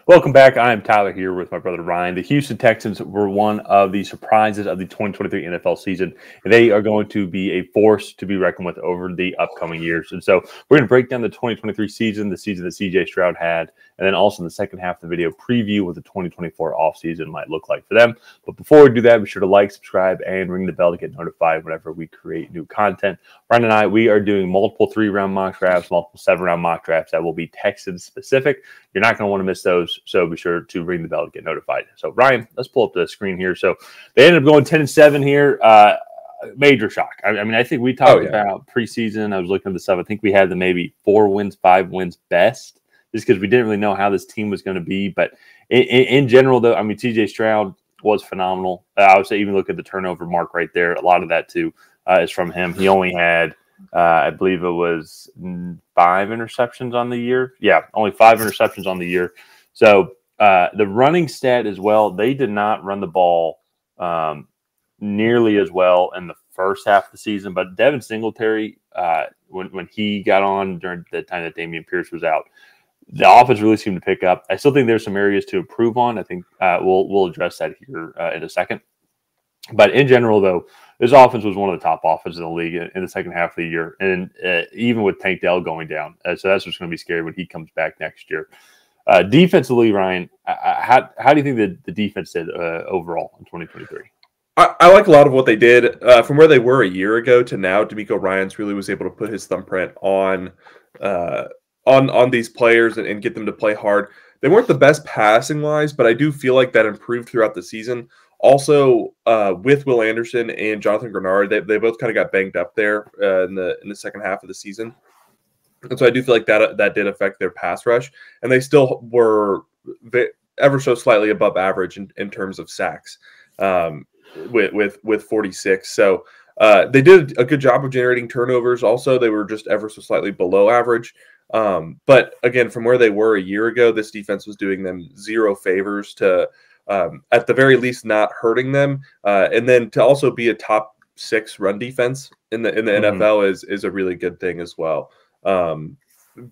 Welcome back. I am Tyler here with my brother Ryan. The Houston Texans were one of the surprises of the 2023 NFL season. They are going to be a force to be reckoned with over the upcoming years. And so we're going to break down the 2023 season, the season that CJ Stroud had, and then also in the second half of the video preview what the 2024 offseason might look like for them. But before we do that, be sure to like, subscribe, and ring the bell to get notified whenever we create new content. Ryan and I, we are doing multiple 3-round mock drafts, multiple 7-round mock drafts that will be Texans specific. You're not going to want to miss those. So be sure to ring the bell to get notified. So Ryan, let's pull up the screen here. So they ended up going 10-7 here. Major shock. I mean, I think we talked about preseason. I was looking at the stuff. I think we had the maybe 4 wins, 5 wins best, just because we didn't really know how this team was going to be. But in general, though, I mean, TJ Stroud was phenomenal. I would say even look at the turnover mark right there. A lot of that too is from him. He only had I believe it was 5 interceptions on the year. Yeah, only 5 interceptions on the year. So the running stat as well, they did not run the ball nearly as well in the first half of the season. But Devin Singletary, when he got on during the time that Dameon Pierce was out, the offense really seemed to pick up. I still think there's some areas to improve on. I think we'll address that here in a second. But in general, though, this offense was one of the top offenses in the league in the second half of the year, and even with Tank Dell going down. So that's what's going to be scary when he comes back next year. Defensively, Ryan, how do you think the defense did overall in 2023? I like a lot of what they did from where they were a year ago to now. DeMeco Ryans really was able to put his thumbprint on these players and get them to play hard. They weren't the best passing wise, but I do feel like that improved throughout the season. Also, with Will Anderson and Jonathan Grenard, they both kind of got banged up there in the second half of the season, and so I do feel like that did affect their pass rush, and they still were ever so slightly above average in terms of sacks, with 46. So they did a good job of generating turnovers. Also, they were just ever so slightly below average. But again, from where they were a year ago, this defense was doing them zero favors to. At the very least, not hurting them, and then to also be a top 6 run defense in the NFL is a really good thing as well.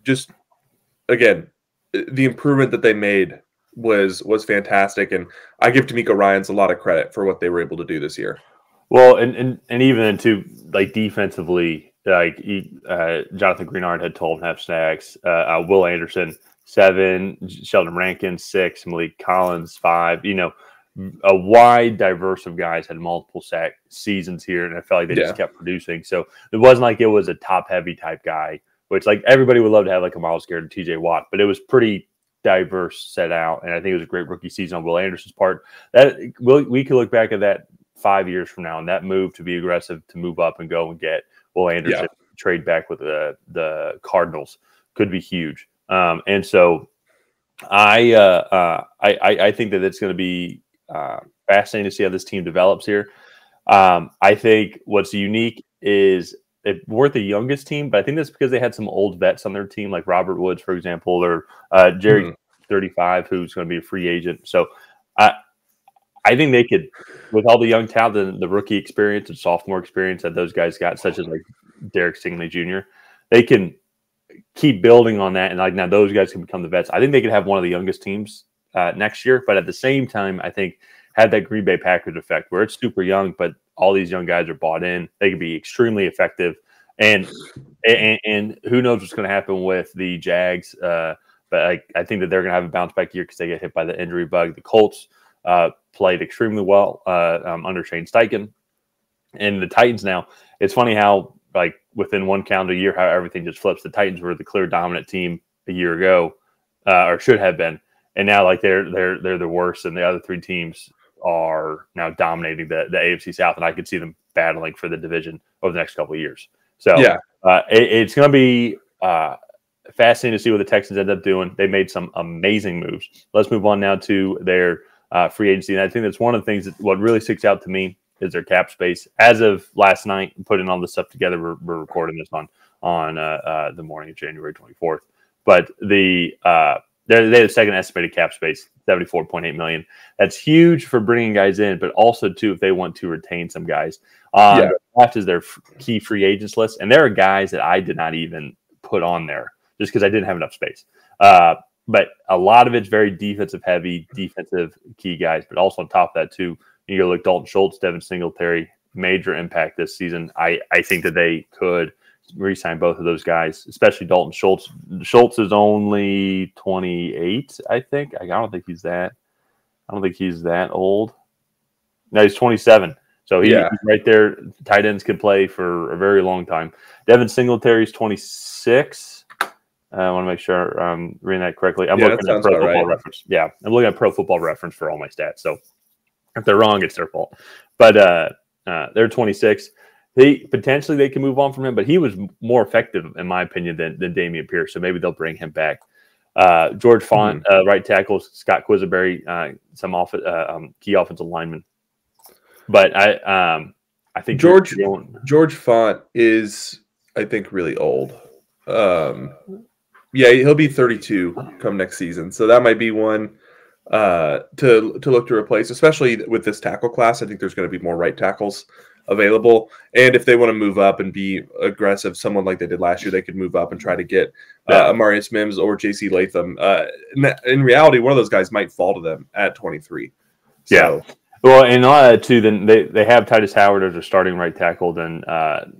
Just again, the improvement that they made was fantastic, and I give DeMeco Ryans a lot of credit for what they were able to do this year. Well, and even to like defensively, like Jonathan Grenard had 12.5 sacks, Will Anderson 7, Sheldon Rankins 6, Malik Collins 5. You know, a wide diverse of guys had multiple sack seasons here, and I felt like they just kept producing. So it wasn't like it was a top heavy type guy, which like everybody would love to have like a Myles Garrett or TJ Watt, but it was pretty diverse set out, and I think it was a great rookie season on Will Anderson's part. That we could look back at that 5 years from now, and that move to be aggressive to move up and go and get Will Anderson, trade back with the Cardinals could be huge. And so I think that it's going to be fascinating to see how this team develops here. I think what's unique is they weren't the youngest team, but I think that's because they had some old vets on their team, like Robert Woods, for example, or Jerry 35, who's going to be a free agent. So I think they could, with all the young talent, the rookie experience and sophomore experience that those guys got, such as like Derek Stingley Jr., they can keep building on that, and like now those guys can become the vets. I think they could have one of the youngest teams next year, but at the same time, I think had that Green Bay Packers effect where it's super young, but all these young guys are bought in. They can be extremely effective, and who knows what's going to happen with the Jags? But I think that they're going to have a bounce back year because they get hit by the injury bug. The Colts played extremely well under Shane Steichen, and the Titans now. It's funny how like within one calendar year, how everything just flips. The Titans were the clear dominant team a year ago, or should have been, and now like they're the worst, and the other 3 teams are now dominating the AFC South, and I could see them battling for the division over the next couple of years. So it's going to be fascinating to see what the Texans end up doing. They made some amazing moves. Let's move on now to their free agency, and I think that's one of the things that what really sticks out to me is their cap space. As of last night, putting all this stuff together, we're recording this on the morning of January 24th. But they have the second estimated cap space, $74.8 million. That's huge for bringing guys in, but also too if they want to retain some guys. The draft is their key free agents list, and there are guys that I did not even put on there just because I didn't have enough space. but a lot of it's very defensive heavy, defensive key guys. But also on top of that too, you go look Dalton Schultz, Devin Singletary, major impact this season. I think that they could re-sign both of those guys, especially Dalton Schultz. Schultz is only 28, I think. I don't think he's that. I don't think he's that old. No, he's 27. So he's right there. Tight ends can play for a very long time. Devin Singletary is 26. I want to make sure I'm reading that correctly. I'm looking at Pro Football Reference. Yeah, I'm looking at Pro Football Reference for all my stats. So if they're wrong, it's their fault. But they're 26. Potentially they can move on from him, but he was more effective, in my opinion, than Dameon Pierce. So maybe they'll bring him back. George Font, right tackle, Scott Quisenberry, some key offensive linemen. But I think George Font is, I think, really old. Yeah, he'll be 32 come next season, so that might be one to look to replace, especially with this tackle class. I think there's going to be more right tackles available, and if they want to move up and be aggressive, someone like they did last year, they could move up and try to get Amarius Mims or J.C. Latham. In reality, one of those guys might fall to them at 23. So. Yeah. Well, and all that too, then they have Titus Howard as their starting right tackle. Then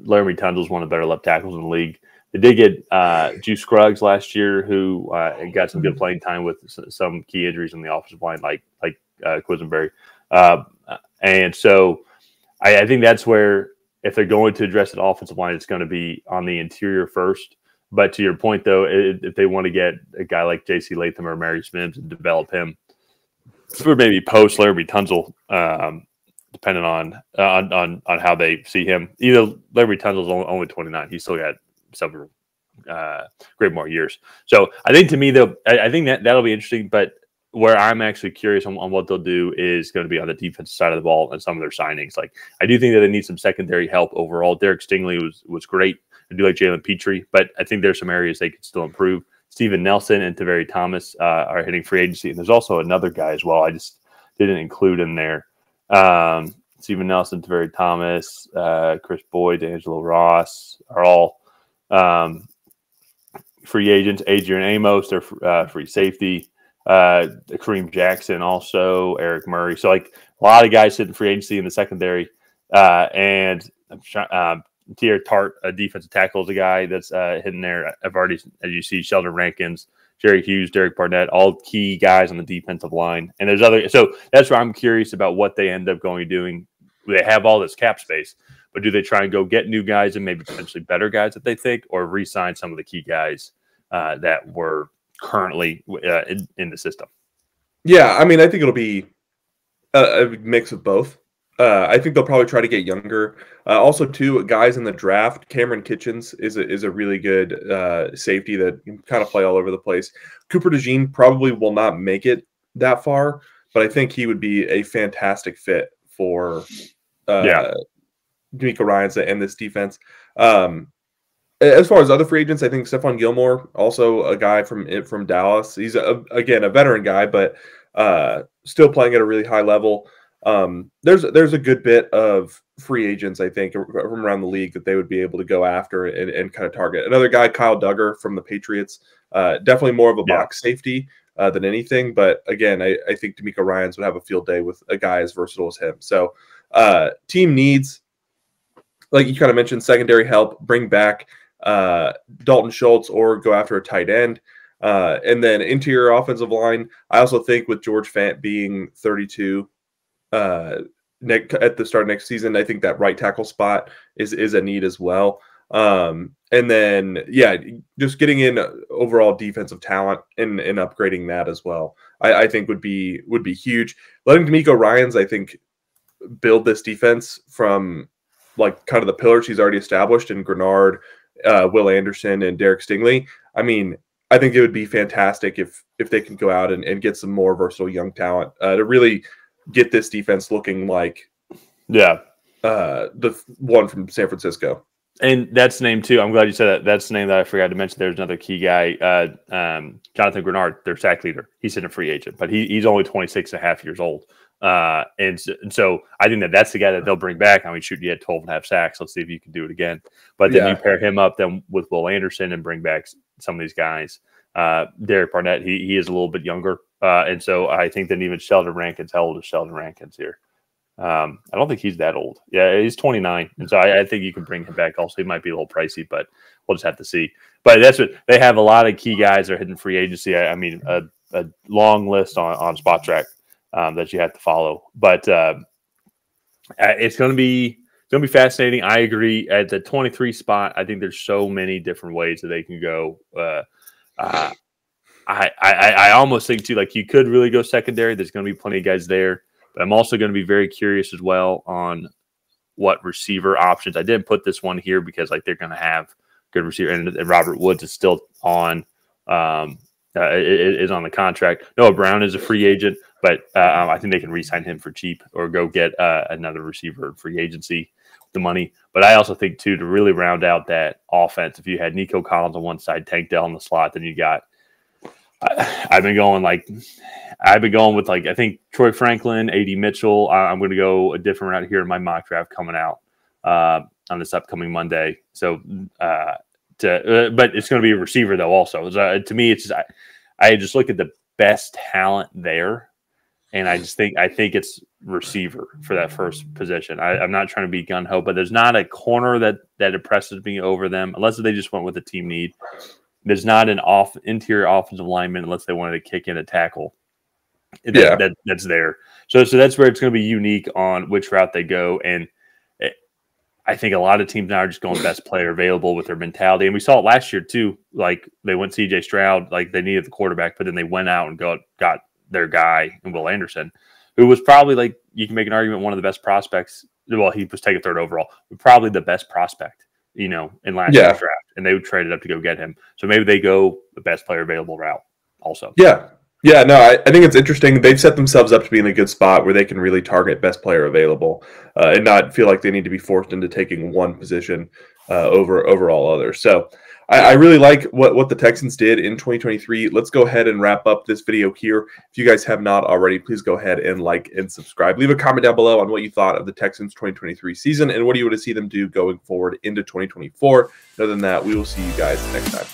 Laramie Tunsil's one of the better left tackles in the league. They did get Juice Scruggs last year, who got some good playing time with some key injuries in the offensive line, like Quisenberry. And so I think that's where, if they're going to address the offensive line, it's going to be on the interior first. But to your point, though, if they want to get a guy like J.C. Latham or Mary Mims and develop him for maybe post Laramie Tunsil, depending on how they see him. Either Laramie Tunsil's only 29. He's still got several great more years. So I think, to me, though, I think that'll be interesting. But where I'm actually curious on what they'll do is going to be on the defensive side of the ball and some of their signings. Like, I do think that they need some secondary help overall. Derek Stingley was great. I do like Jalen Petrie, but I think there's some areas they could still improve. Steven Nelson and Taveri Thomas are hitting free agency. And there's also another guy as well I just didn't include in there. Steven Nelson, Taveri Thomas, Chris Boyd, Angelo Ross are all free agents. Adrian Amos, they're free safety. Kareem Jackson also, Eric Murray. So, like, a lot of guys hitting free agency in the secondary. And Tier Tart, a defensive tackle, is a guy that's hitting there. I've already, as you see, Sheldon Rankins, Jerry Hughes, Derek Barnett, all key guys on the defensive line. And there's other. So that's where I'm curious about what they end up going doing. They have all this cap space, but do they try and go get new guys and maybe potentially better guys that they think, or re-sign some of the key guys that were currently in the system? Yeah, I mean, I think it'll be a mix of both. I think they'll probably try to get younger. Also, too, guys in the draft, Cameron Kitchens is a really good safety that can kind of play all over the place. Cooper DeJean probably will not make it that far, but I think he would be a fantastic fit for D'Amico Ryans and this defense. As far as other free agents, I think Stephon Gilmore, also a guy from Dallas. He's, again, a veteran guy, but still playing at a really high level. There's a good bit of free agents, I think, from around the league that they would be able to go after and kind of target. Another guy, Kyle Duggar from the Patriots, definitely more of a box safety than anything. But again, I think D'Amico Ryans would have a field day with a guy as versatile as him. So team needs, like you kind of mentioned, secondary help, bring back Dalton Schultz or go after a tight end. And then interior offensive line, I also think with George Fant being 32 at the start of next season, I think that right tackle spot is a need as well. And then, just getting in overall defensive talent and upgrading that as well, I think would be huge. Letting D'Amico Ryans, I think, build this defense from like kind of the pillars he's already established in Grenard, Will Anderson, and Derek Stingley. I mean, I think it would be fantastic if they can go out and get some more versatile young talent to really get this defense looking like the one from San Francisco. And that's the name, too. I'm glad you said that. That's the name that I forgot to mention. There's another key guy, Jonathan Grenard, their sack leader. He's in a free agent, but he's only 26 and a half years old. And so I think that's the guy that they'll bring back. I mean, shoot, you had 12 and a half sacks. Let's see if you can do it again. But then you pair him up then with Will Anderson and bring back some of these guys. Derek Barnett, he is a little bit younger. And so I think that even Sheldon Rankins, how old is Sheldon Rankins here? I don't think he's that old. Yeah, he's 29. And so I think you can bring him back. Also, he might be a little pricey, but we'll just have to see. But that's what they have. A lot of key guys are hitting free agency. I mean, a long list on Spot Track that you have to follow. But it's going to be fascinating. I agree. At the 23 spot, I think there's so many different ways that they can go. I almost think too, like you could really go secondary. There's going to be plenty of guys there, but I'm also going to be very curious as well on what receiver options. I didn't put this one here because like they're going to have good receiver, and Robert Woods is still on. Is on the contract. Noah Brown is a free agent, but I think they can re-sign him for cheap or go get another receiver in free agency with the money. But I also think too, to really round out that offense, if you had Nico Collins on one side, Tank Dell in the slot, then you got. I've been going with I think Troy Franklin, A.D. Mitchell. I'm going to go a different route here in my mock draft coming out on this upcoming Monday. So, but it's going to be a receiver though. Also, to me, it's just I just look at the best talent there, and I think it's receiver for that first position. I'm not trying to be gun ho, but there's not a corner that impresses me over them unless they just went with a team need. There's not an interior offensive lineman unless they wanted to kick in a tackle. That's there. So that's where it's going to be unique on which route they go. And I think a lot of teams now are just going best player available with their mentality. And we saw it last year too. Like they went CJ Stroud, like they needed the quarterback, but then they went out and got their guy in Will Anderson, who was probably like, you can make an argument, one of the best prospects. Well, he was taken third overall, but probably the best prospect, in last year's draft. And they would trade it up to go get him. So maybe they go the best player available route also. Yeah. Yeah, no, I think it's interesting. They've set themselves up to be in a good spot where they can really target best player available and not feel like they need to be forced into taking one position over all others. So I really like what the Texans did in 2023. Let's go ahead and wrap up this video here. If you guys have not already, please go ahead and like and subscribe. Leave a comment down below on what you thought of the Texans 2023 season and what do you want to see them do going forward into 2024. Other than that, we will see you guys next time.